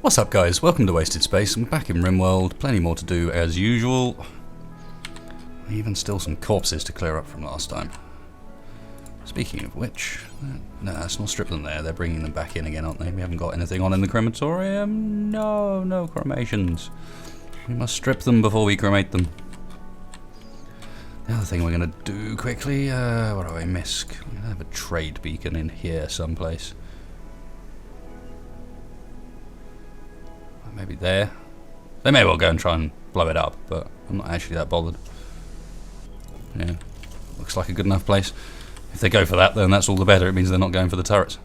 What's up guys, welcome to Wasted Space. I'm back in Rimworld, plenty more to do as usual. Even still some corpses to clear up from last time. Speaking of which, no, let's not strip them there, they're bringing them back in again, aren't they? We haven't got anything on in the crematorium. No cremations. We must strip them before we cremate them. The other thing we're going to do quickly, what do I miss? We're going to have a trade beacon in here someplace. Maybe there. They may well go and try and blow it up, but I'm not actually that bothered. Yeah, looks like a good enough place. If they go for that, then that's all the better. It means they're not going for the turrets.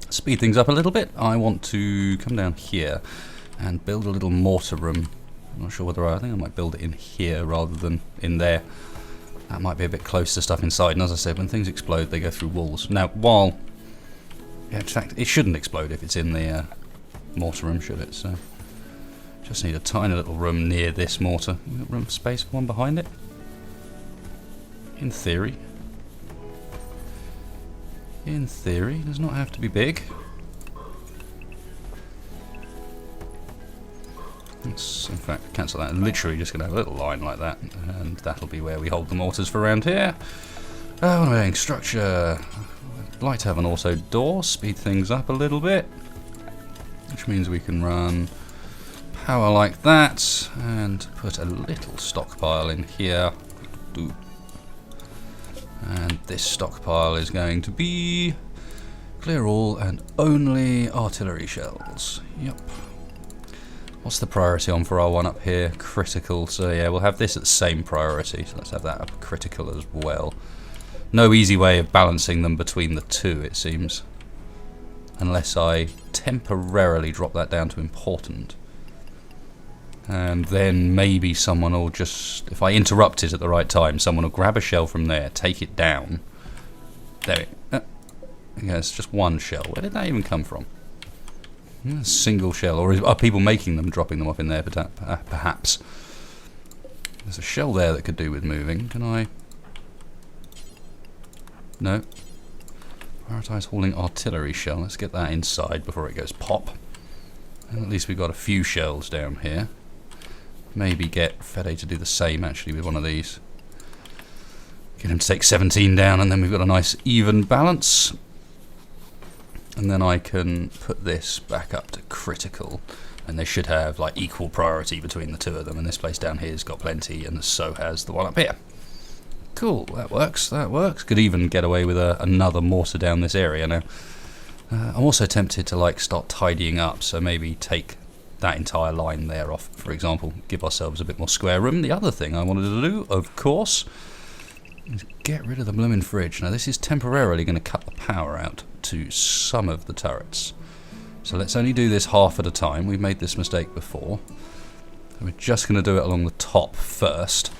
Speed things up a little bit. I want to come down here and build a little mortar room. I'm not sure whether I think I might build it in here rather than in there. That might be a bit close to stuff inside. And as I said, when things explode, they go through walls. Now, while... yeah, in fact, it shouldn't explode if it's in the... mortar room, should it? So just need a tiny little room near this mortar. You got room space for one behind it? In theory. In theory, does not have to be big. Let's in fact cancel that. Literally just gonna have a little line like that, and that'll be where we hold the mortars for around here. What am I doing? Structure. I'd like to have an auto door, speed things up a little bit. Which means we can run power like that and put a little stockpile in here. And this stockpile is going to be clear all and only artillery shells. Yep. What's the priority on for our one up here? Critical. So yeah, we'll have this at the same priority. So let's have that up critical as well. No easy way of balancing them between the two, it seems. Unless I temporarily drop that down to important. And then maybe someone will just... if I interrupt it at the right time, someone will grab a shell from there, take it down. There it... yeah, it's just one shell. Where did that even come from? A single shell. Or are people making them, dropping them off in there, perhaps? There's a shell there that could do with moving. Can I... no. Prioritize hauling artillery shell. Let's get that inside before it goes pop. And at least we've got a few shells down here. Maybe get Fede to do the same actually with one of these. Get him to take 17 down and then we've got a nice even balance. And then I can put this back up to critical. And they should have like equal priority between the two of them. And this place down here has got plenty and so has the one up here. Cool, that works, that works. Could even get away with another mortar down this area now. I'm also tempted to like start tidying up, so maybe take that entire line there off, for example. Give ourselves a bit more square room. The other thing I wanted to do, of course, is get rid of the blooming fridge. Now this is temporarily going to cut the power out to some of the turrets. So let's only do this half at a time. We've made this mistake before. So we're just going to do it along the top first.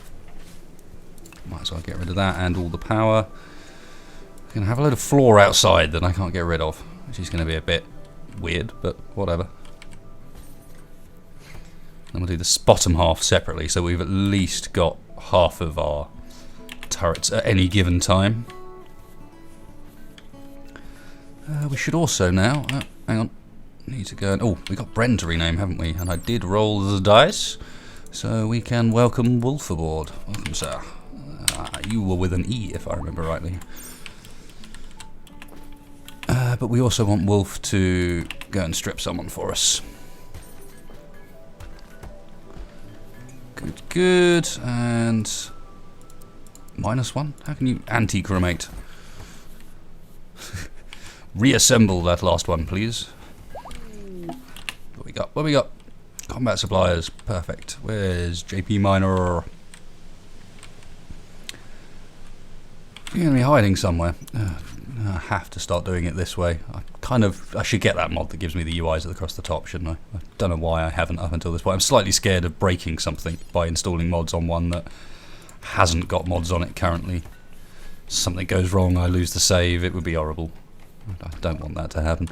Might as well get rid of that and all the power. We're going to have a load of floor outside that I can't get rid of, which is going to be a bit weird, but whatever. Then we'll do this bottom half separately, so we've at least got half of our turrets at any given time. We should also now... hang on. Need to go and... oh, we got Bren to rename, haven't we? And I did roll the dice, so we can welcome Wolf aboard. Welcome, sir. You were with an E, if I remember rightly. But we also want Wolf to go and strip someone for us. Good, good. And... -1? How can you anti-cremate? Reassemble that last one, please. What we got? What we got? Combat suppliers. Perfect. Where's JP Minor? You're going to be hiding somewhere. I have to start doing it this way. I should get that mod that gives me the UIs across the top, shouldn't I? I don't know why I haven't up until this point. I'm slightly scared of breaking something by installing mods on one that hasn't got mods on it currently. Something goes wrong, I lose the save, it would be horrible. I don't want that to happen.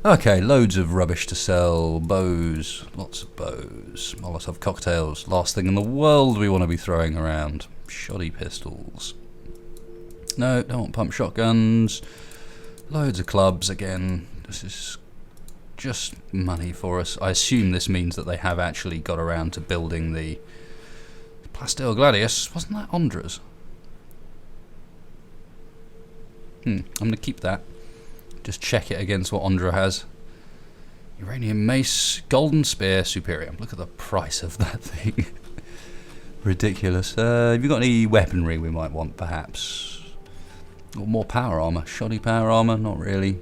Okay, loads of rubbish to sell. Bows, lots of bows. Molotov cocktails, last thing in the world we want to be throwing around. Shoddy pistols. No, don't want pump shotguns. Loads of clubs again. This is just money for us. I assume this means that they have actually got around to building the Plastel Gladius. Wasn't that Ondra's? I'm going to keep that. Just check it against what Ondra has. Uranium Mace, Golden Spear, Superior. Look at the price of that thing. Ridiculous. Have you got any weaponry we might want, perhaps? Or more power armor. Shoddy power armor? Not really.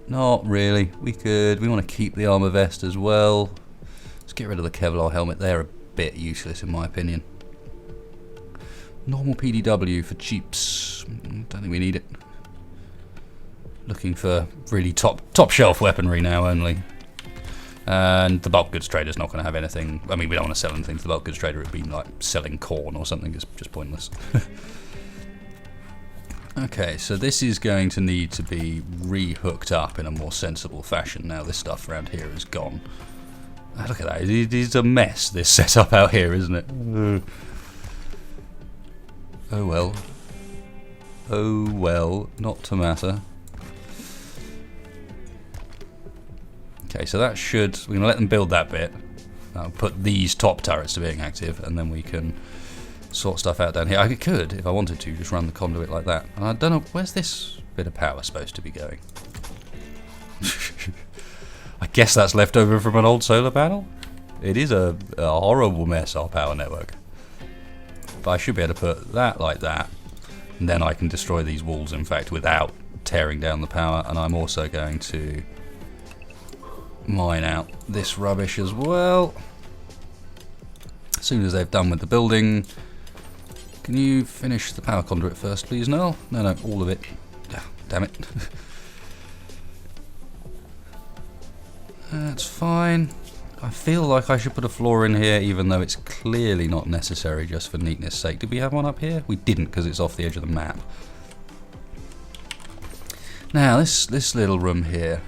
Not really. We want to keep the armor vest as well. Let's get rid of the Kevlar helmet. They're a bit useless in my opinion. Normal PDW for cheaps. Don't think we need it. Looking for really top shelf weaponry now only. And the bulk goods trader's not going to have anything. I mean, we don't want to sell anything to the bulk goods trader. It'd be like selling corn or something. It's just pointless. Okay, so this is going to need to be re-hooked up in a more sensible fashion. Now this stuff around here is gone. Oh, look at that. It's a mess, this setup out here, isn't it? Oh well. Oh well, not to matter. Okay, so that should... We're going to let them build that bit. I'll put these top turrets to being active, and then we can sort stuff out down here. I could, if I wanted to, just run the conduit like that. And I don't know, where's this bit of power supposed to be going? I guess that's left over from an old solar panel? It is a horrible mess, our power network. But I should be able to put that like that, and then I can destroy these walls, in fact, without tearing down the power. And I'm also going to mine out this rubbish as well. As soon as they've done with the building. Can you finish the power conduit first, please, Noel? No, all of it. Damn it. That's fine. I feel like I should put a floor in here, even though it's clearly not necessary, just for neatness sake. Did we have one up here? We didn't, because it's off the edge of the map. Now, this little room here.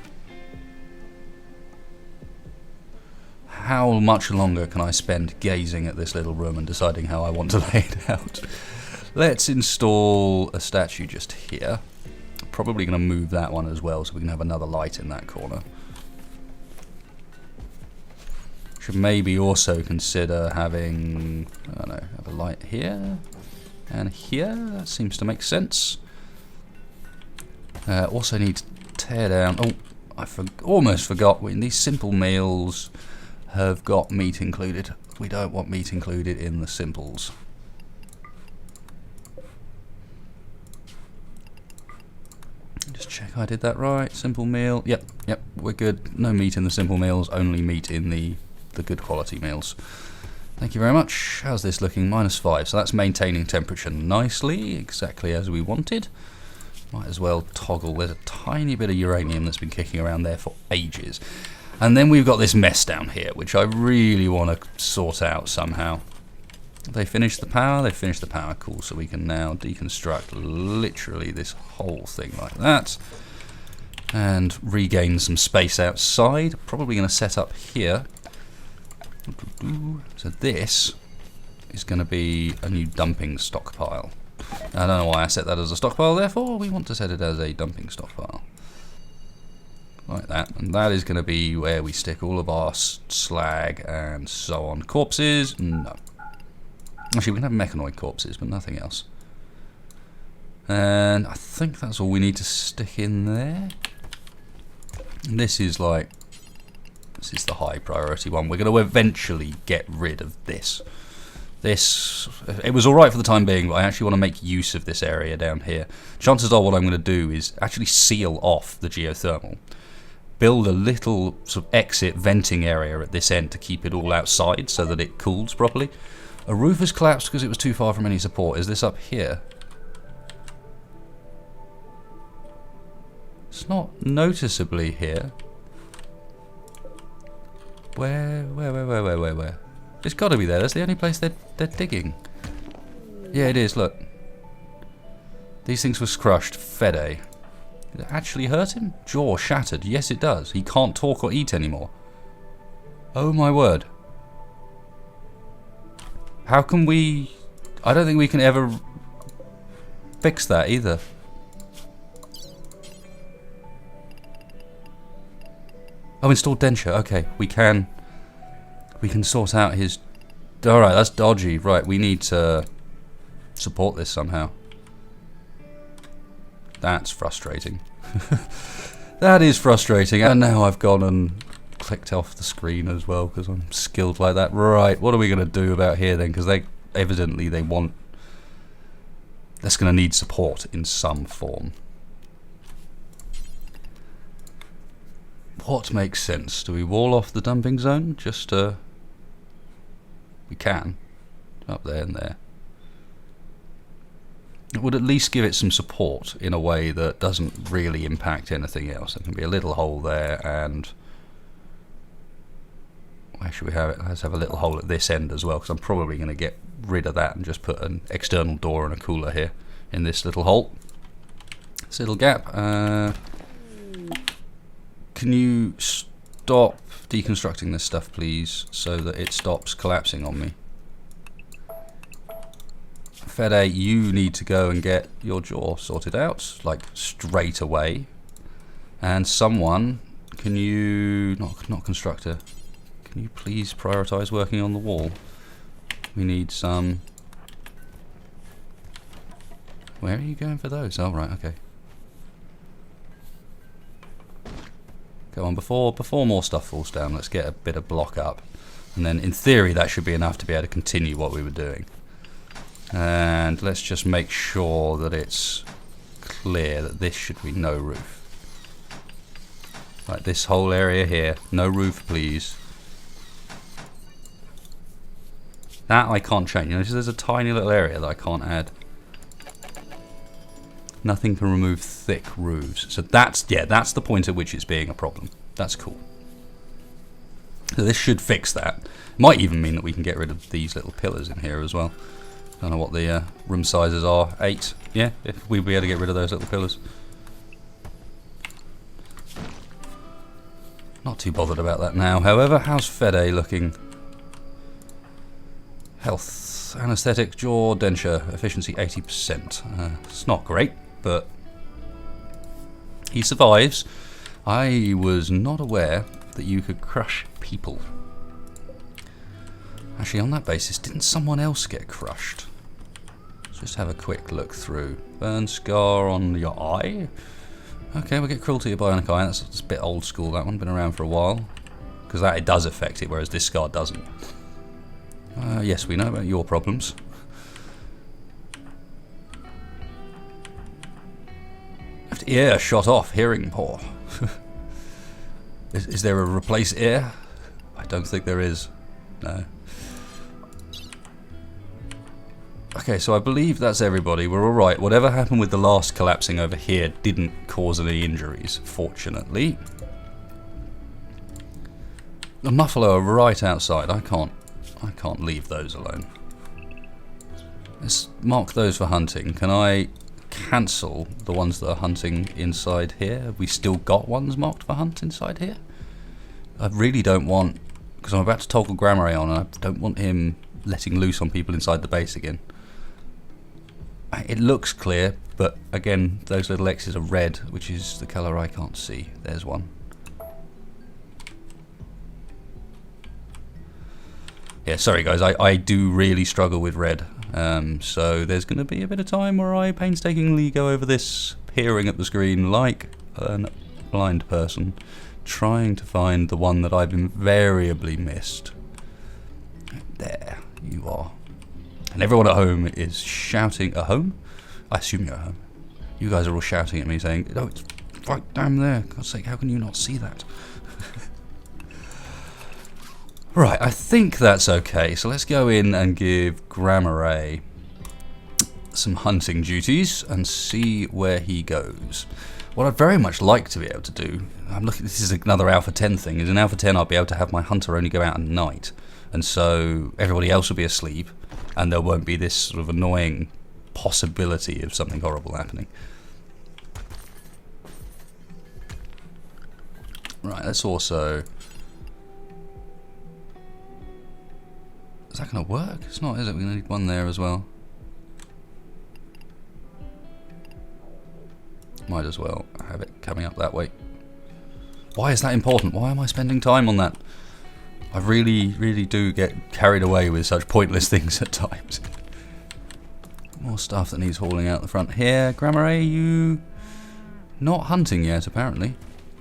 How much longer can I spend gazing at this little room and deciding how I want to lay it out? Let's install a statue just here. Probably going to move that one as well so we can have another light in that corner. Should maybe also consider having, I don't know, have a light here and here. That seems to make sense. Also need to tear down. Oh, I almost forgot. These simple meals have got meat included. We don't want meat included in the simples. Just check I did that right. Simple meal. Yep, we're good. No meat in the simple meals, only meat in the good quality meals. Thank you very much. How's this looking? -5. So that's maintaining temperature nicely, exactly as we wanted. Might as well toggle. There's a tiny bit of uranium that's been kicking around there for ages. And then we've got this mess down here, which I really want to sort out somehow. They finished the power? They finished the power. Cool. So we can now deconstruct literally this whole thing like that. And regain some space outside. Probably going to set up here. So this is going to be a new dumping stockpile. I don't know why I set that as a stockpile, therefore we want to set it as a dumping stockpile. Like that. And that is going to be where we stick all of our slag and so on. Corpses? No. Actually, we can have mechanoid corpses, but nothing else. And I think that's all we need to stick in there. And this is the high priority one. We're going to eventually get rid of this. It was alright for the time being, but I actually want to make use of this area down here. Chances are what I'm going to do is actually seal off the geothermal. Build a little sort of exit venting area at this end to keep it all outside so that it cools properly. A roof has collapsed because it was too far from any support. Is this up here? It's not noticeably here. Where? It's got to be there. That's the only place they're digging. Yeah, it is. Look. These things was crushed. Fede. Did it actually hurt him? Jaw shattered. Yes, it does. He can't talk or eat anymore. Oh my word. How can we... I don't think we can ever fix that either. Oh, install denture. Okay, we can sort out his... Alright, that's dodgy. Right, we need to support this somehow. That's frustrating. That is frustrating. And now I've gone and clicked off the screen as well because I'm skilled like that. Right, what are we going to do about here then? Because they want... That's going to need support in some form. What makes sense? Do we wall off the dumping zone? Just we can. Up there and there. It would at least give it some support in a way that doesn't really impact anything else. There can be a little hole there, and where should we have it? Let's have a little hole at this end as well, because I'm probably going to get rid of that and just put an external door and a cooler here in this little hole. This little gap. Can you stop deconstructing this stuff, please, so that it stops collapsing on me? Fede, you need to go and get your jaw sorted out, like straight away. And someone, can you, not constructor, can you please prioritize working on the wall? We need some... Where are you going for those? Oh, right, okay. Go on, before more stuff falls down, let's get a bit of block up. And then, in theory, that should be enough to be able to continue what we were doing. And let's just make sure that it's clear that this should be no roof. Like this whole area here, no roof, please. That I can't change. You know, there's a tiny little area that I can't add. Nothing can remove thick roofs. So that's the point at which it's being a problem. That's cool. So this should fix that. Might even mean that we can get rid of these little pillars in here as well. Don't know what the room sizes are. 8. Yeah, if we'd be able to get rid of those little pillars. Not too bothered about that now. However, how's Fede looking? Health, anesthetic, jaw, denture, efficiency 80%. It's not great, but he survives. I was not aware that you could crush people. Actually, on that basis, didn't someone else get crushed? Let's just have a quick look through. Burn scar on your eye. Okay, we'll get cruelty of bionic eye. That's a bit old school, that one. Been around for a while. Because it does affect it, whereas this scar doesn't. Yes, we know about your problems. Left ear shot off, hearing poor. Is there a replace ear? I don't think there is. No. Okay, so I believe that's everybody. We're alright. Whatever happened with the last collapsing over here didn't cause any injuries, fortunately. The muffalo are right outside. I can't leave those alone. Let's mark those for hunting. Can I cancel the ones that are hunting inside here? Have we still got ones marked for hunt inside here? I really don't want... Because I'm about to toggle Grammar on and I don't want him letting loose on people inside the base again. It looks clear, but again, those little X's are red, which is the colour I can't see. There's one. Yeah, sorry guys, I do really struggle with red. So there's going to be a bit of time where I painstakingly go over this, peering at the screen like a blind person, trying to find the one that I've invariably missed. There you are. And everyone at home is shouting. At home? I assume you're at home. You guys are all shouting at me saying, "Oh, it's right down there. God's sake, how can you not see that?" Right, I think that's okay. So let's go in and give Grammar some hunting duties and see where he goes. What I'd very much like to be able to do, I'm looking. This is another Alpha 10 thing. Is in Alpha 10 I'll be able to have my hunter only go out at night, and so everybody else will be asleep, and there won't be this sort of annoying possibility of something horrible happening. Right, let's also... Is that going to work? It's not, is it? We're going to need one there as well. Might as well have it coming up that way. Why is that important? Why am I spending time on that? I really do get carried away with such pointless things at times. More stuff that needs hauling out the front here. Grammar A, you not hunting yet, apparently.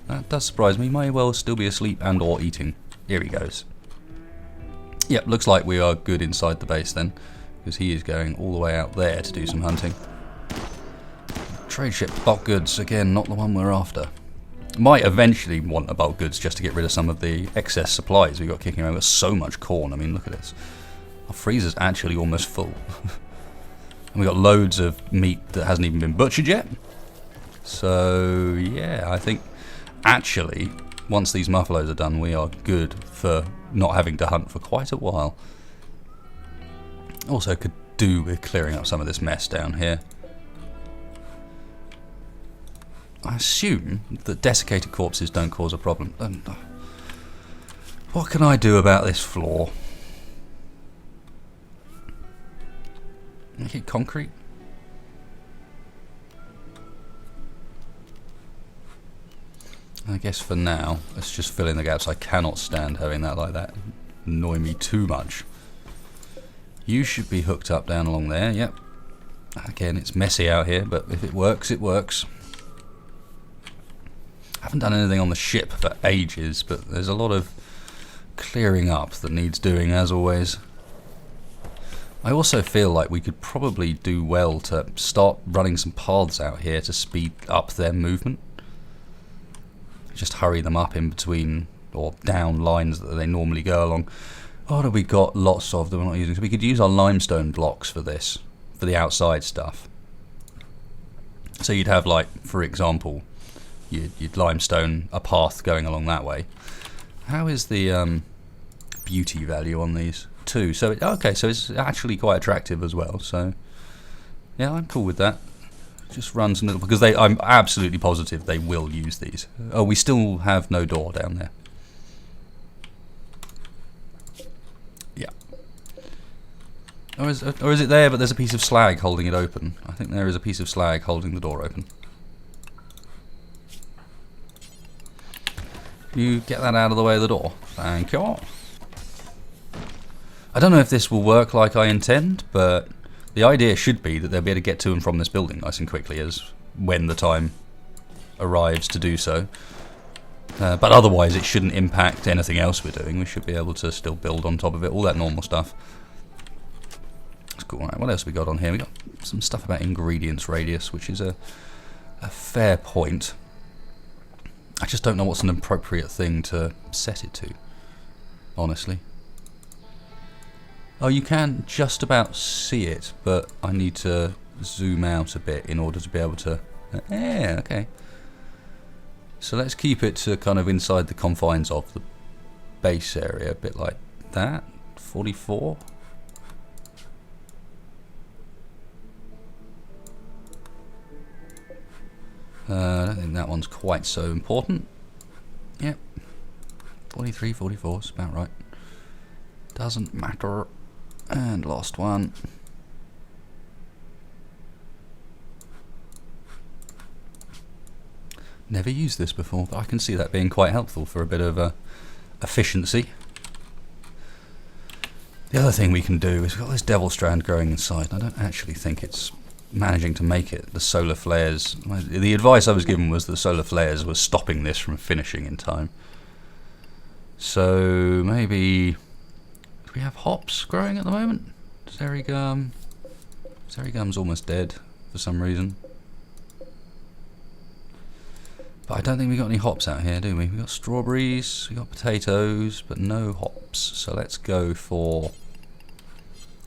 That does surprise me. May well still be asleep and or eating. Here he goes. Yep, looks like we are good inside the base then, because he is going all the way out there to do some hunting. Trade ship, bulk goods, again, not the one we're after. Might eventually want a bulk goods just to get rid of some of the excess supplies we got kicking around. We've got so much corn, I mean, look at this. Our freezer's actually almost full. And we got loads of meat that hasn't even been butchered yet. So, yeah, I think actually, once these muffalos are done, we are good for not having to hunt for quite a while. Also could do with clearing up some of this mess down here. I assume that desiccated corpses don't cause a problem. What can I do about this floor? Make it concrete? I guess for now, let's just fill in the gaps. I cannot stand having that like that. Annoy me too much. You should be hooked up down along there, yep. Again, it's messy out here, but if it works, it works. I haven't done anything on the ship for ages, but there's a lot of clearing up that needs doing, as always. I also feel like we could probably do well to start running some paths out here to speed up their movement. Just hurry them up in between, or down lines that they normally go along. What have we got lots of that we're not using? So we could use our limestone blocks for this, for the outside stuff. So you'd have, like, for example, you'd limestone a path going along that way. How is the beauty value on these? 2. So okay, so it's actually quite attractive as well. So yeah, I'm cool with that. Just run some little, because I'm absolutely positive they will use these. Oh, we still have no door down there. Yeah. Or is it there? But there's a piece of slag holding it open. I think there is a piece of slag holding the door open. You get that out of the way of the door. Thank you. I don't know if this will work like I intend, but the idea should be that they'll be able to get to and from this building nice and quickly as when the time arrives to do so. But otherwise it shouldn't impact anything else we're doing. We should be able to still build on top of it, all that normal stuff. That's cool. Right, what else we got on here? We got some stuff about ingredients radius, which is a fair point. I just don't know what's an appropriate thing to set it to, honestly. Oh, you can just about see it, but I need to zoom out a bit in order to be able to... Yeah, okay. So let's keep it to kind of inside the confines of the base area, a bit like that. 44. I don't think that one's quite so important. Yep. 43, 44 is about right. Doesn't matter. And last one. Never used this before, but I can see that being quite helpful for a bit of efficiency. The other thing we can do is we've got this devil strand growing inside. I don't actually think it's managing to make it. The solar flares, the advice I was given was the solar flares was stopping this from finishing in time. So maybe, do we have hops growing at the moment? Zerigum. Zerigum's almost dead for some reason. But I don't think we got any hops out here, do we? We got strawberries, we got potatoes, but no hops. So let's go for,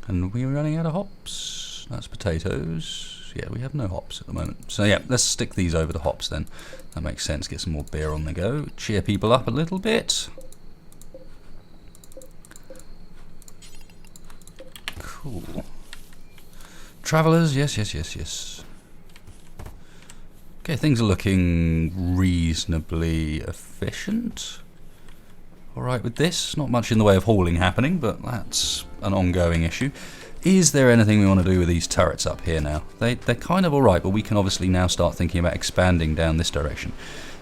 and we're running out of hops. That's potatoes. Yeah, we have no hops at the moment. So yeah, let's stick these over the hops then. That makes sense. Get some more beer on the go. Cheer people up a little bit. Cool. Travellers, yes, yes, yes, yes. Okay, things are looking reasonably efficient. Alright with this. Not much in the way of hauling happening, but that's an ongoing issue. Is there anything we want to do with these turrets up here now? They're kind of alright, but we can obviously now start thinking about expanding down this direction.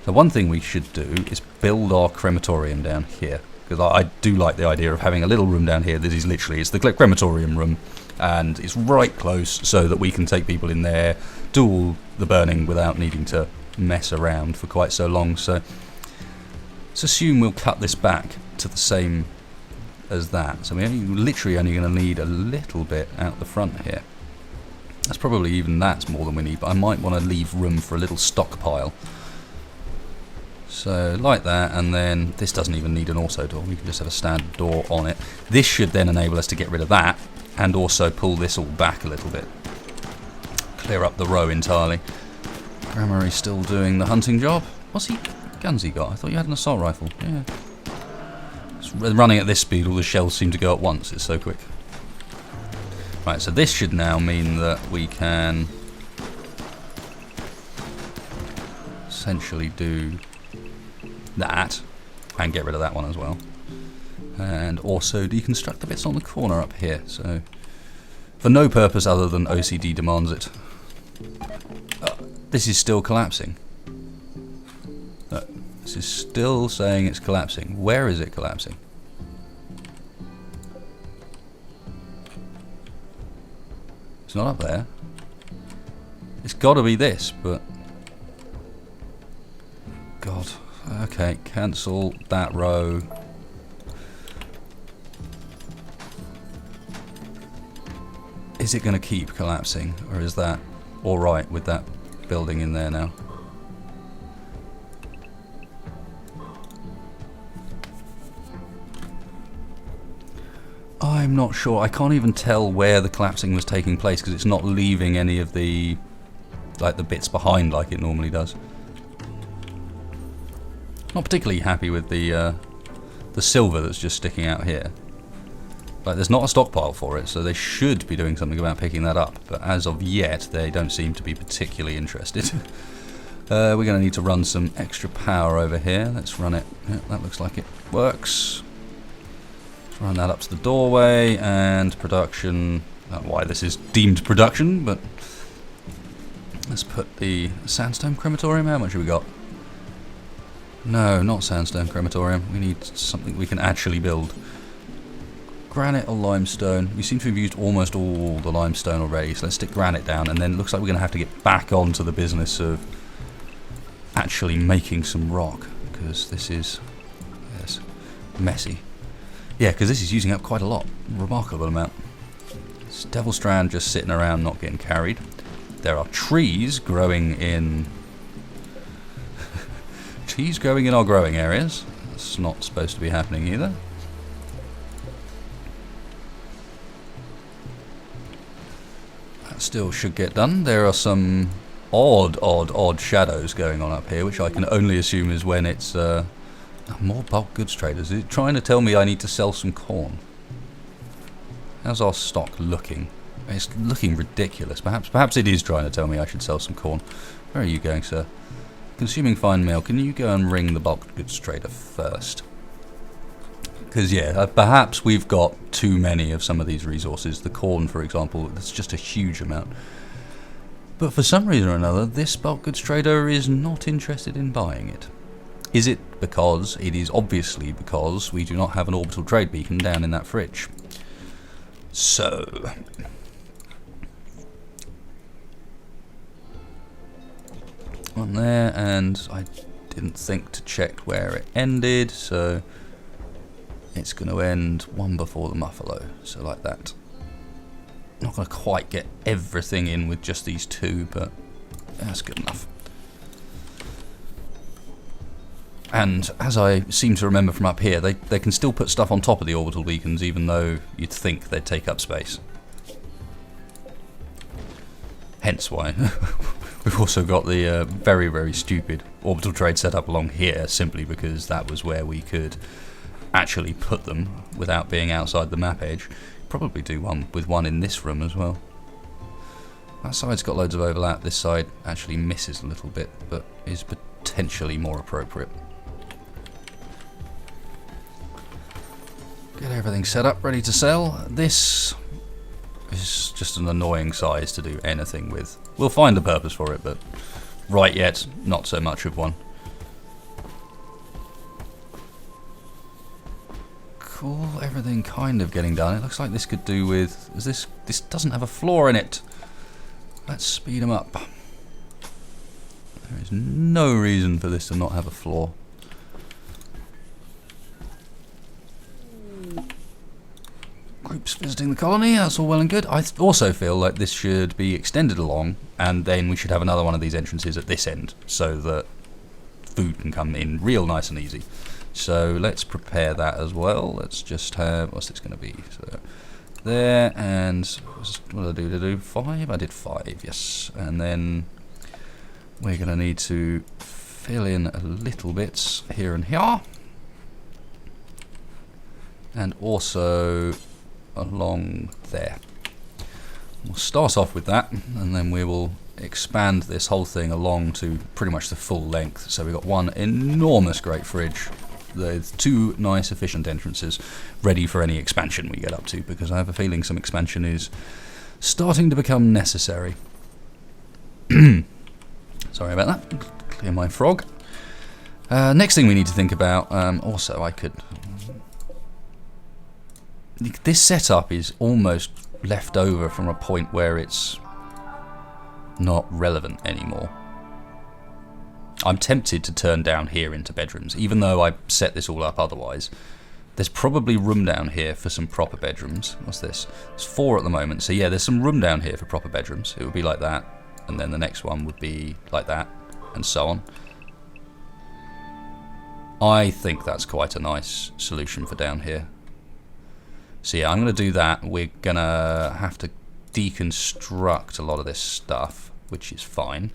So one thing we should do is build our crematorium down here. Because I do like the idea of having a little room down here that is literally, it's the crematorium room. And it's right close so that we can take people in there, do all the burning without needing to mess around for quite so long. So let's assume we'll cut this back to the same as that. So we're literally only going to need a little bit out the front here. That's probably even that's more than we need, but I might want to leave room for a little stockpile. So like that, and then this doesn't even need an auto door. We can just have a standard door on it. This should then enable us to get rid of that and also pull this all back a little bit. Clear up the row entirely. Gramarie's still doing the hunting job. What's he guns he got? I thought you had an assault rifle. Yeah. It's running at this speed, all the shells seem to go at once. It's so quick. Right, so this should now mean that we can essentially do that and get rid of that one as well, and also deconstruct the bits on the corner up here, so for no purpose other than OCD demands it. This is still collapsing. This is still saying it's collapsing. Where is it collapsing? It's not up there. It's got to be this, but God. Okay, cancel that row. Is it going to keep collapsing, or is that alright with that building in there now? I'm not sure. I can't even tell where the collapsing was taking place because it's not leaving any of the the bits behind like it normally does. Not particularly happy with the silver that's just sticking out here. Like, there's not a stockpile for it, so they should be doing something about picking that up. But as of yet, they don't seem to be particularly interested. We're going to need to run some extra power over here. Let's run it. Yeah, that looks like it works. Let's run that up to the doorway and production. Not why this is deemed production, but let's put the sandstone crematorium. How much have we got? No, not sandstone crematorium. We need something we can actually build. Granite or limestone? We seem to have used almost all the limestone already, so let's stick granite down, and then it looks like we're going to have to get back onto the business of actually making some rock, because this is messy. Yeah, because this is using up quite a lot. Remarkable amount. It's Devil Strand just sitting around not getting carried. There are trees growing in our growing areas. That's not supposed to be happening either. That still should get done. There are some odd shadows going on up here, which I can only assume is when it's more bulk goods traders. Is it trying to tell me I need to sell some corn? How's our stock looking? It's looking ridiculous. Perhaps it is trying to tell me I should sell some corn. Where are you going, sir? Consuming fine meal. Can you go and ring the bulk goods trader first? Because, yeah, perhaps we've got too many of some of these resources. The corn, for example, that's just a huge amount. But for some reason or another, this bulk goods trader is not interested in buying it. Is it because? It is obviously because we do not have an orbital trade beacon down in that fridge. So on there, and I didn't think to check where it ended, so it's going to end one before the Muffalo, so like that. Not going to quite get everything in with just these two, but that's good enough. And as I seem to remember from up here, they can still put stuff on top of the orbital beacons, even though you'd think they'd take up space. Hence why we've also got the very, very stupid orbital trade set up along here, simply because that was where we could actually put them without being outside the map edge. Probably do one with one in this room as well. That side's got loads of overlap. This side actually misses a little bit, but is potentially more appropriate. Get everything set up, ready to sell. This It's just an annoying size to do anything with. We'll find a purpose for it, but right yet, not so much of one. Cool, everything kind of getting done. It looks like this could do with... This doesn't have a floor in it. Let's speed them up. There is no reason for this to not have a floor. Groups visiting the colony, that's all well and good. I also feel like this should be extended along, and then we should have another one of these entrances at this end, so that food can come in real nice and easy. So let's prepare that as well. Let's just have, what's this going to be? So there, and what did I do? 5? I did 5, yes. And then we're going to need to fill in a little bits here and here. And also along there. We'll start off with that, and then we will expand this whole thing along to pretty much the full length. So we've got one enormous great fridge. There's 2 nice efficient entrances ready for any expansion we get up to, because I have a feeling some expansion is starting to become necessary. Sorry about that. Clear my frog. Next thing we need to think about, also I could... This setup is almost left over from a point where it's not relevant anymore. I'm tempted to turn down here into bedrooms, even though I set this all up otherwise. There's probably room down here for some proper bedrooms. What's this? It's 4 at the moment, so yeah, there's some room down here for proper bedrooms. It would be like that, and then the next one would be like that, and so on. I think that's quite a nice solution for down here. So yeah, I'm going to do that. We're going to have to deconstruct a lot of this stuff, which is fine.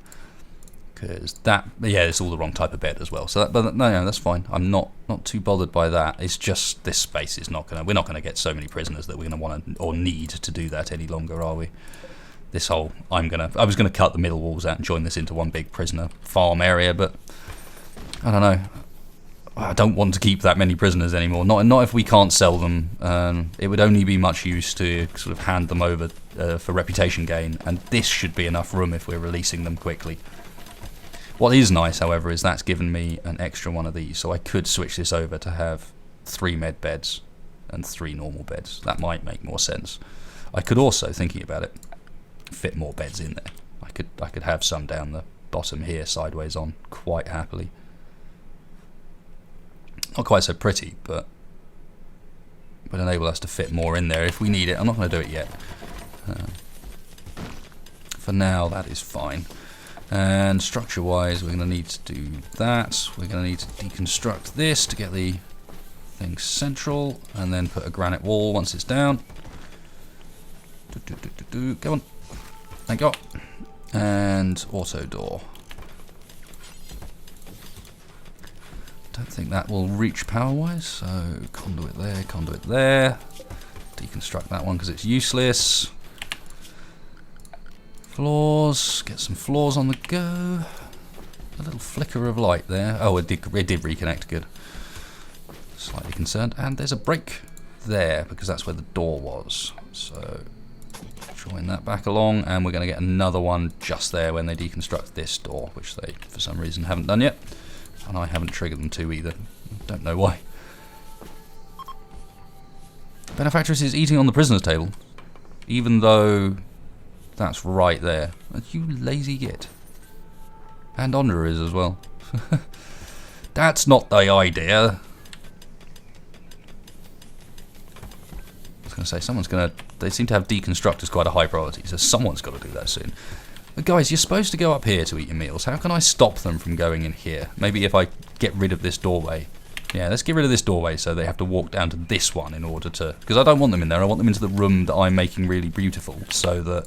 Because that, yeah, it's all the wrong type of bed as well. So that, but no, that's fine. I'm not too bothered by that. It's just this space is not going to, we're not going to get so many prisoners that we're going to want to, or need to do that any longer, are we? This whole, I was going to cut the middle walls out and join this into one big prisoner farm area, but I don't know. I don't want to keep that many prisoners anymore. Not if we can't sell them. It would only be much use to sort of hand them over for reputation gain, and this should be enough room if we're releasing them quickly. What is nice, however, is that's given me an extra one of these, so I could switch this over to have 3 med beds and 3 normal beds. That might make more sense. I could also, thinking about it, fit more beds in there. I could have some down the bottom here, sideways on, quite happily. Not quite so pretty, but would enable us to fit more in there if we need it. I'm not going to do it yet. For now, that is fine. And structure-wise, we're going to need to do that. We're going to need to deconstruct this to get the thing central, and then put a granite wall once it's down. Go on. Thank you. And auto door. Don't think that will reach power-wise, so conduit there. Deconstruct that one because it's useless. Floors, get some floors on the go. A little flicker of light there. Oh, it did reconnect, good. Slightly concerned. And there's a break there because that's where the door was. So join that back along, and we're going to get another one just there when they deconstruct this door, which they, for some reason, haven't done yet. And I haven't triggered them to either. Don't know why. Benefactress is eating on the prisoner's table, even though that's right there. You lazy git. And Ondra is as well. That's not the idea. I was going to say, someone's going to... They seem to have deconstruct as quite a high priority, so someone's got to do that soon. But guys, you're supposed to go up here to eat your meals. How can I stop them from going in here? Maybe if I get rid of this doorway. Yeah, let's get rid of this doorway so they have to walk down to this one in order to... Because I don't want them in there. I want them into the room that I'm making really beautiful, so that...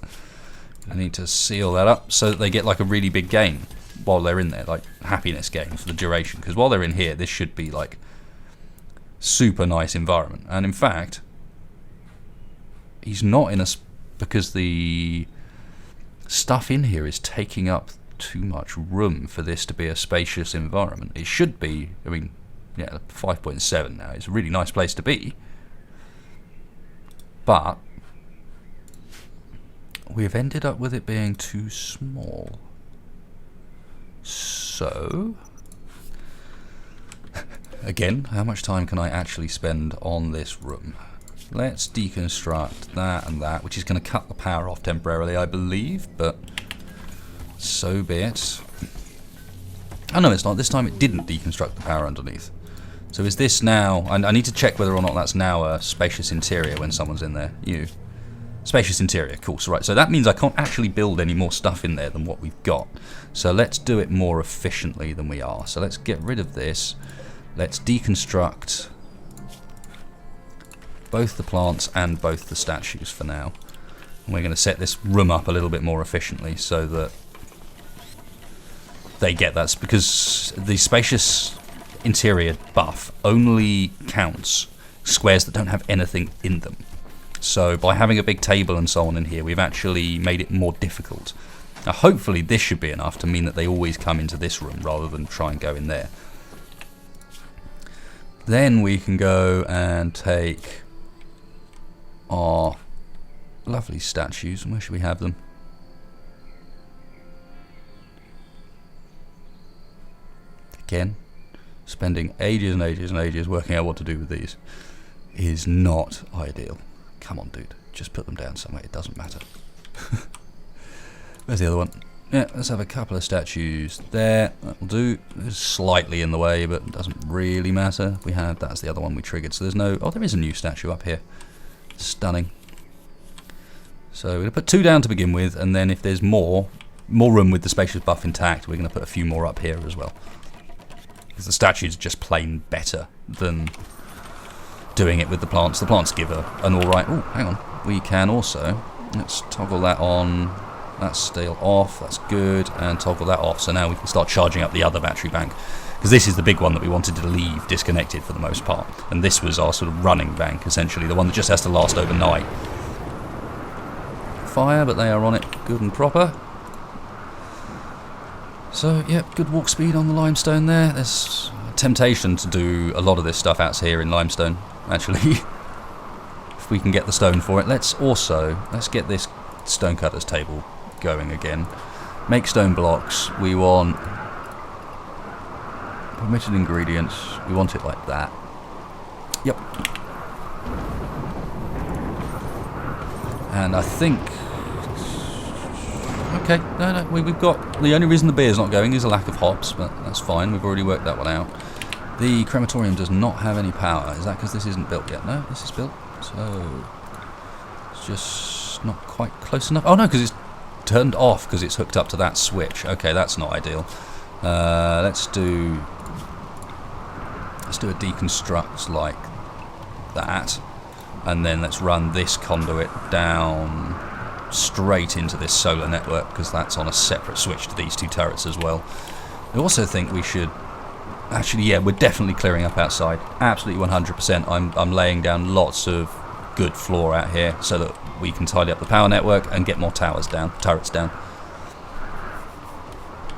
I need to seal that up so that they get like a really big gain while they're in there, like happiness gain for the duration. Because while they're in here, this should be like super nice environment. And in fact, he's not in a... Because the stuff in here is taking up too much room for this to be a spacious environment. It should be, I mean, yeah, 5.7 now. It's a really nice place to be. But we've ended up with it being too small. So, again, how much time can I actually spend on this room? Let's deconstruct that and that, which is going to cut the power off temporarily, I believe, but so be it. Oh no, it's not. This time it didn't deconstruct the power underneath. So is this now... I need to check whether or not that's now a spacious interior when someone's in there. Spacious interior, cool. So, right, so that means I can't actually build any more stuff in there than what we've got. So let's do it more efficiently than we are. So let's get rid of this. Let's deconstruct both the plants and both the statues for now. And we're going to set this room up a little bit more efficiently so that they get that. Because the spacious interior buff only counts squares that don't have anything in them. So by having a big table and so on in here, we've actually made it more difficult. Now hopefully this should be enough to mean that they always come into this room rather than try and go in there. Then we can go and take our lovely statues. Where should we have them? Again, spending ages and ages and ages working out what to do with these is not ideal. Come on, dude. Just put them down somewhere. It doesn't matter. Where's the other one? Yeah, let's have a couple of statues there. That'll do. It's slightly in the way, but it doesn't really matter. We had... That's the other one we triggered. So there's no... Oh, there is a new statue up here. Stunning. So we're going to put 2 down to begin with, and then if there's more room with the spacious buff intact, we're going to put a few more up here as well. Because the statues are just plain better than doing it with the plants. The plants give an alright... Oh, hang on. We can also... Let's toggle that on. That's still off. That's good. And toggle that off. So now we can start charging up the other battery bank. Because this is the big one that we wanted to leave disconnected for the most part. And this was our sort of running bank, essentially. The one that just has to last overnight. Fire, but they are on it good and proper. So, yep, good walk speed on the limestone there. There's a temptation to do a lot of this stuff out here in limestone, actually. If we can get the stone for it. Let's get this stonecutter's table going again. Make stone blocks. We want permitted ingredients. We want it like that. Yep. And I think... Okay, no, we've got... The only reason the beer's not going is a lack of hops, but that's fine. We've already worked that one out. The crematorium does not have any power. Is that because this isn't built yet? No, this is built. So... It's just not quite close enough. Oh no, because it's turned off because it's hooked up to that switch. Okay, that's not ideal. Let's do a deconstruct like that, and then let's run this conduit down straight into this solar network because that's on a separate switch to these 2 turrets as well. I also think we should actually, yeah, we're definitely clearing up outside. Absolutely 100%. I'm laying down lots of good floor out here so that we can tidy up the power network and get more turrets down.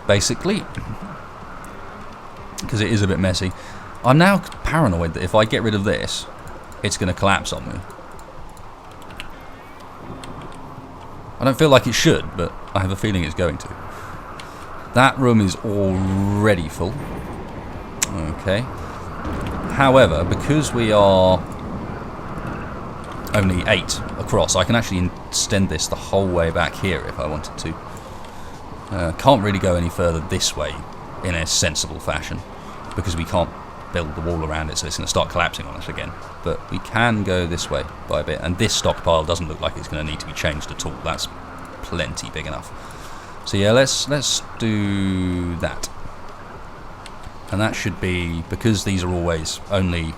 Basically, because it is a bit messy. I'm now paranoid that if I get rid of this, it's going to collapse on me. I don't feel like it should, but I have a feeling it's going to. That room is already full. Okay. However, because we are only 8 across, I can actually extend this the whole way back here if I wanted to. Can't really go any further this way in a sensible fashion because we can't build the wall around it, so it's going to start collapsing on us again. But we can go this way by a bit, and this stockpile doesn't look like it's going to need to be changed at all. That's plenty big enough. So yeah, let's do that. And that should be, because these are always only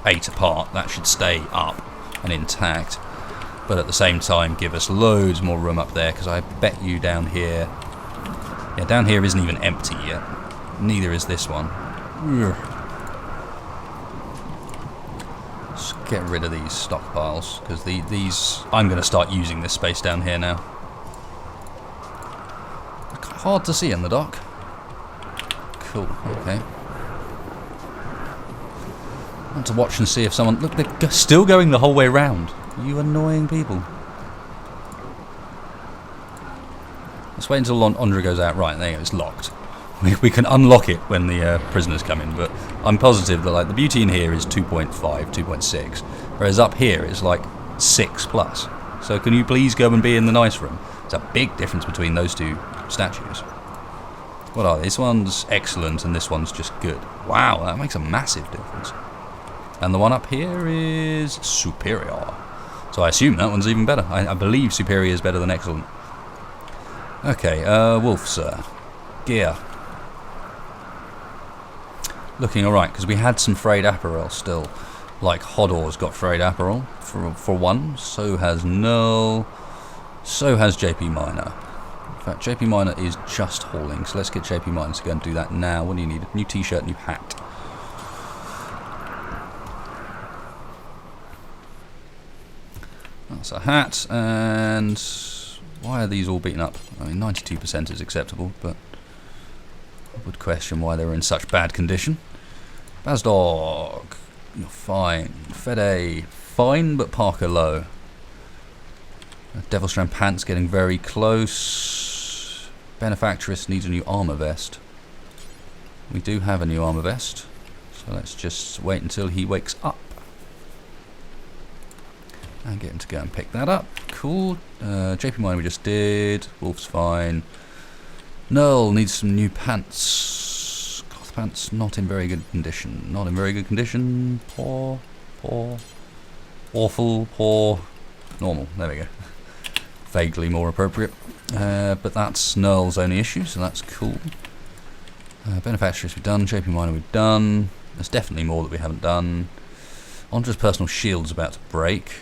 8 apart, that should stay up and intact, but at the same time give us loads more room up there, because I bet you down here, yeah, down here isn't even empty yet. Neither is this one. Let's get rid of these stockpiles, because these I'm going to start using this space down here now. Hard to see in the dock. Cool, okay. I want to watch and see if someone... Look, they're still going the whole way round. You annoying people. Let's wait until Andra goes out. Right, there you go, it's locked. We can unlock it when the prisoners come in, but I'm positive that like the beauty in here is 2.5, 2.6, whereas up here it's like 6 plus. So can you please go and be in the nice room? There's a big difference between those two statues. What are they? This one's excellent and this one's just good. Wow, that makes a massive difference. And the one up here is superior. So I assume that one's even better. I believe superior is better than excellent. Okay, Wolf, sir. Gear. Looking alright, because we had some frayed apparel still. Like Hodor's got frayed apparel, for one. So has Null. So has JP Minor. In fact, JP Minor is just hauling, so let's get JP Minor to go and do that now. What do you need? New t-shirt, new hat. That's a hat, and why are these all beaten up? I mean, 92% is acceptable, but I would question why they were in such bad condition. Bazdog, you're fine. Fede, fine, but Parker low. Devilstrand Pants getting very close. Benefactress needs a new armor vest. We do have a new armor vest, so let's just wait until he wakes up. And get him to go and pick that up. Cool. JP Mine we just did. Wolf's fine. Null needs some new pants. Cloth pants not in very good condition. Not in very good condition. Poor. Awful. Poor. Normal. There we go. Vaguely more appropriate. But that's Null's only issue, so that's cool. Benefactress we've done. JP Miner we've done. There's definitely more that we haven't done. Andra's personal shield's about to break.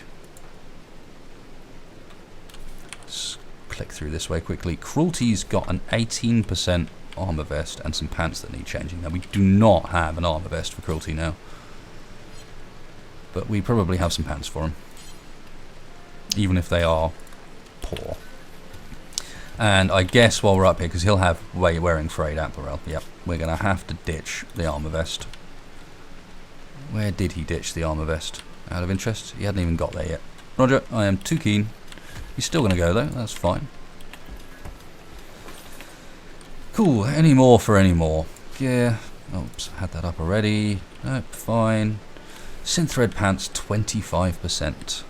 Click through this way quickly. Cruelty's got an 18% armor vest and some pants that need changing. Now we do not have an armor vest for Cruelty now, but we probably have some pants for him, even if they are poor. And I guess while we're up here, because he'll have wearing frayed apparel, yep, we're going to have to ditch the armor vest. Where did he ditch the armor vest? Out of interest, he hadn't even got there yet. Roger, I am too keen. He's still going to go though, that's fine. Cool, any more for any more. Yeah, oops, had that up already. Nope, fine. Synth thread pants, 25%.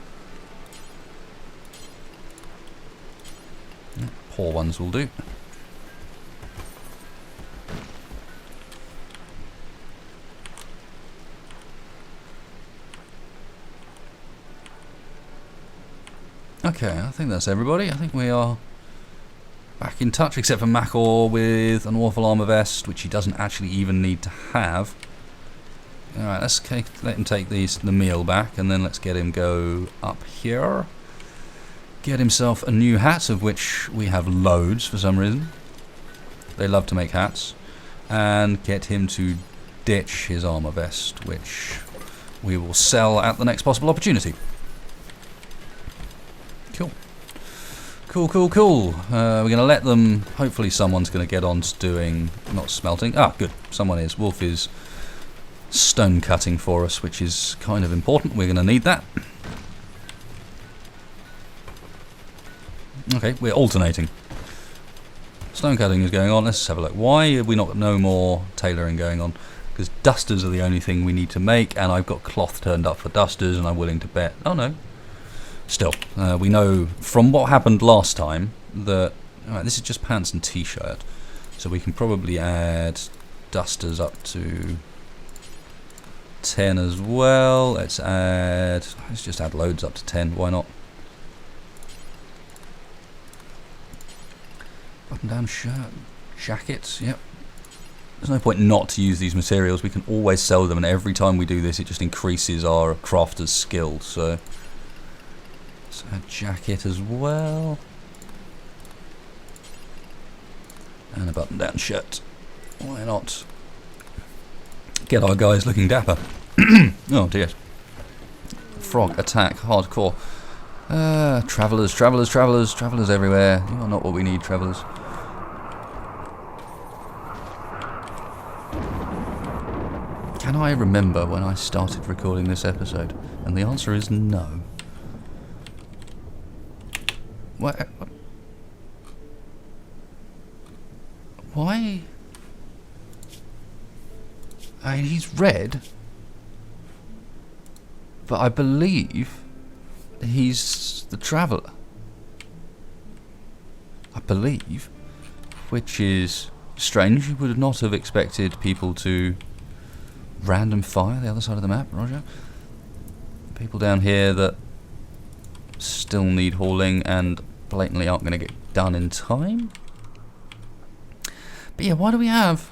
Yeah, poor ones will do. Okay, I think that's everybody. I think we are back in touch, except for Macor with an awful armor vest, which he doesn't actually even need to have. Alright, let's let him take the meal back, and then let's get him go up here. Get himself a new hat, of which we have loads for some reason. They love to make hats. And get him to ditch his armor vest, which we will sell at the next possible opportunity. Cool. We're going to let them... Hopefully someone's going to get on to doing... Not smelting. Ah, good. Someone is. Wolf is stone cutting for us, which is kind of important. We're going to need that. Okay, we're alternating. Stone cutting is going on. Let's have a look. Why have we not no more tailoring going on? Because dusters are the only thing we need to make, and I've got cloth turned up for dusters, and I'm willing to bet... Oh, no. Still, we know from what happened last time that alright, this is just pants and t-shirt, so we can probably add dusters up to 10 as well. Let's just add loads up to 10. Why not? Button-down shirt, jackets. Yep. There's no point not to use these materials. We can always sell them, and every time we do this, it just increases our crafter's skill. So. A jacket as well, and a button-down shirt. Why not? Get our guys looking dapper. Oh dear. Frog attack, hardcore. Travellers everywhere. You are not what we need, travellers. Can I remember when I started recording this episode? And the answer is no. What? I mean, he's red, but I believe he's the Traveller. I believe, which is strange. You would not have expected people to random fire the other side of the map, Roger. People down here that still need hauling and blatantly aren't going to get done in time. But yeah, why do we have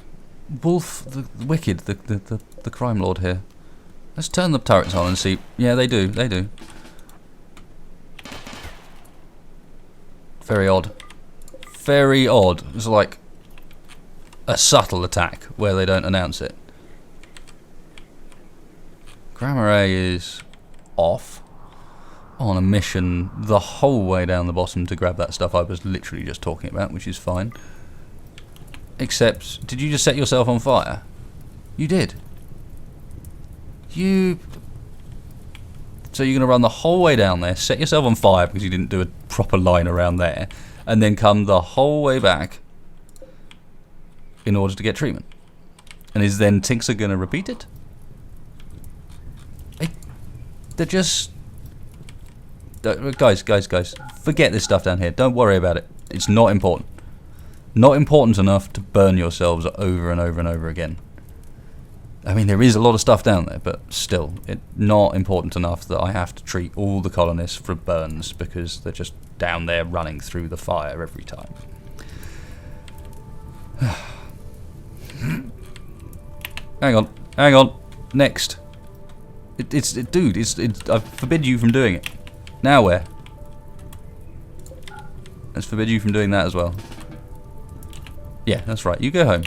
Wolf the Wicked, the crime lord here? Let's turn the turrets on and see. Yeah, they do. Very odd. Very odd. It's like a subtle attack where they don't announce it. Grammar A is off on a mission the whole way down the bottom to grab that stuff I was literally just talking about, which is fine. Except, did you just set yourself on fire? You did. So you're going to run the whole way down there, set yourself on fire because you didn't do a proper line around there, and then come the whole way back in order to get treatment. And is then Tinksar going to repeat it? They're just... Guys, forget this stuff down here. Don't worry about it. It's not important. Not important enough to burn yourselves over and over and over again. I mean, there is a lot of stuff down there, but still, it's not important enough that I have to treat all the colonists for burns because they're just down there running through the fire every time. Hang on. Next. Dude, I forbid you from doing it. Now where? Let's forbid you from doing that as well. Yeah, that's right. You go home.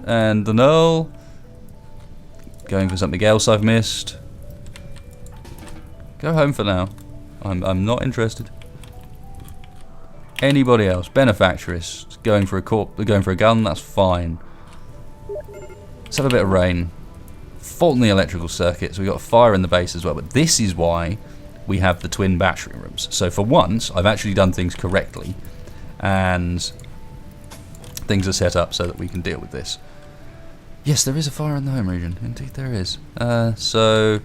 And the Null. Going for something else I've missed. Go home for now. I'm not interested. Anybody else? Benefactress. Going for a gun, that's fine. Let's have a bit of rain. Fault in the electrical circuits. We've got a fire in the base as well. But this is why we have the twin battery rooms. So for once, I've actually done things correctly. And things are set up so that we can deal with this. Yes, there is a fire in the home region. Indeed there is. So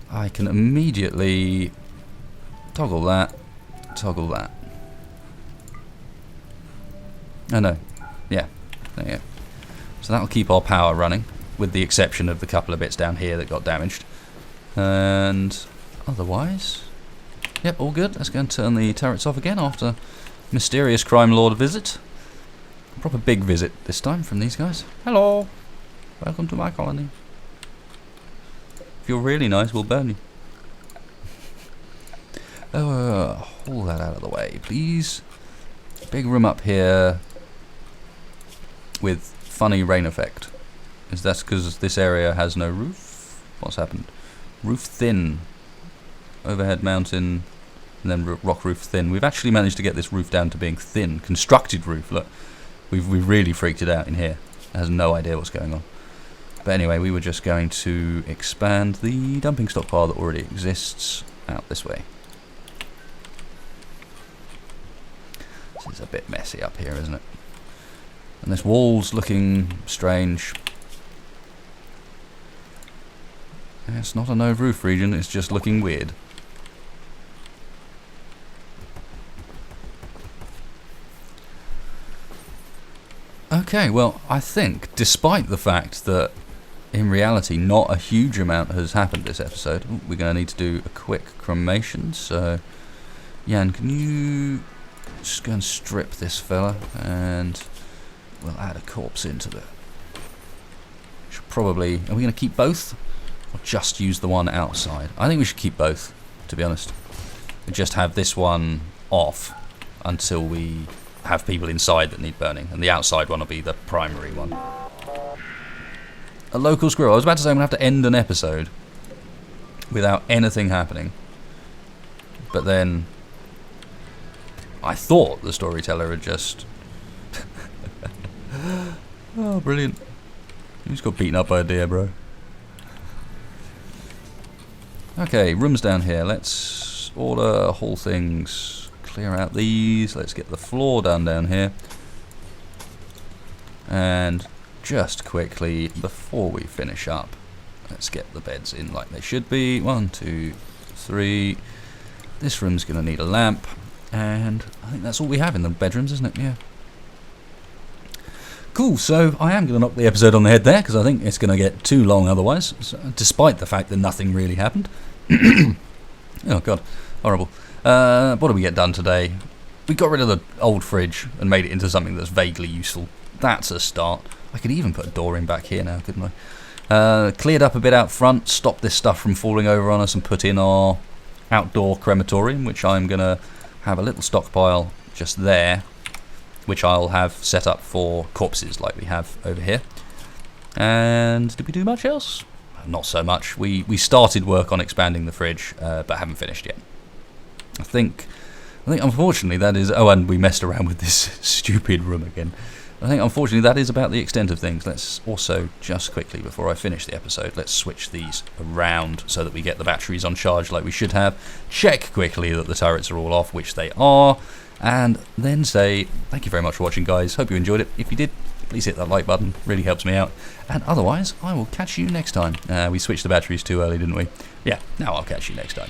I can immediately toggle that. Oh no. Yeah. There you go. So that'll keep our power running, with the exception of the couple of bits down here that got damaged. And otherwise, yep, all good. Let's go and turn the turrets off again after mysterious crime lord visit. Proper big visit this time from these guys. Hello. Welcome to my colony. If you're really nice, we'll burn you. Haul that out of the way, please. Big room up here with funny rain effect. Is that because this area has no roof? What's happened? Roof thin. Overhead mountain, and then rock roof thin. We've actually managed to get this roof down to being thin. Constructed roof, look. We've really freaked it out in here. It has no idea what's going on. But anyway, we were just going to expand the dumping stockpile that already exists out this way. This is a bit messy up here, isn't it? And this wall's looking strange. It's not a no roof region, it's just looking weird. Okay, well, I think, despite the fact that in reality not a huge amount has happened this episode, we're going to need to do a quick cremation. So, Jan, can you just go and strip this fella, and we'll add a corpse into the... Should probably... Are we going to keep both? Or just use the one outside? I think we should keep both, to be honest. And just have this one off until we have people inside that need burning, and the outside one will be the primary one. A local squirrel. I was about to say I'm going to have to end an episode without anything happening. But then I thought the storyteller had just... Oh, brilliant. You just got beaten up by a deer, bro. Okay, rooms down here. Let's order, haul things, clear out these. Let's get the floor done down here. And just quickly, before we finish up, let's get the beds in like they should be. 1, 2, 3. This room's going to need a lamp, and I think that's all we have in the bedrooms, isn't it? Yeah. Cool, so I am going to knock the episode on the head there, because I think it's going to get too long otherwise, so, despite the fact that nothing really happened. Oh god, horrible. What did we get done today? We got rid of the old fridge and made it into something that's vaguely useful. That's a start. I could even put a door in back here now, couldn't I? Cleared up a bit out front, stopped this stuff from falling over on us, and put in our outdoor crematorium, which I'm going to have a little stockpile just there, which I'll have set up for corpses like we have over here. And did we do much else? Not so much. We started work on expanding the fridge, but haven't finished yet. I think unfortunately that is... Oh, and we messed around with this stupid room again. I think unfortunately that is about the extent of things. Let's also, just quickly before I finish the episode, let's switch these around so that we get the batteries on charge like we should have. Check quickly that the turrets are all off, which they are. And then say, thank you very much for watching, guys. Hope you enjoyed it. If you did, please hit that like button. Really helps me out. And otherwise, I will catch you next time. We switched the batteries too early, didn't we? Yeah, now I'll catch you next time.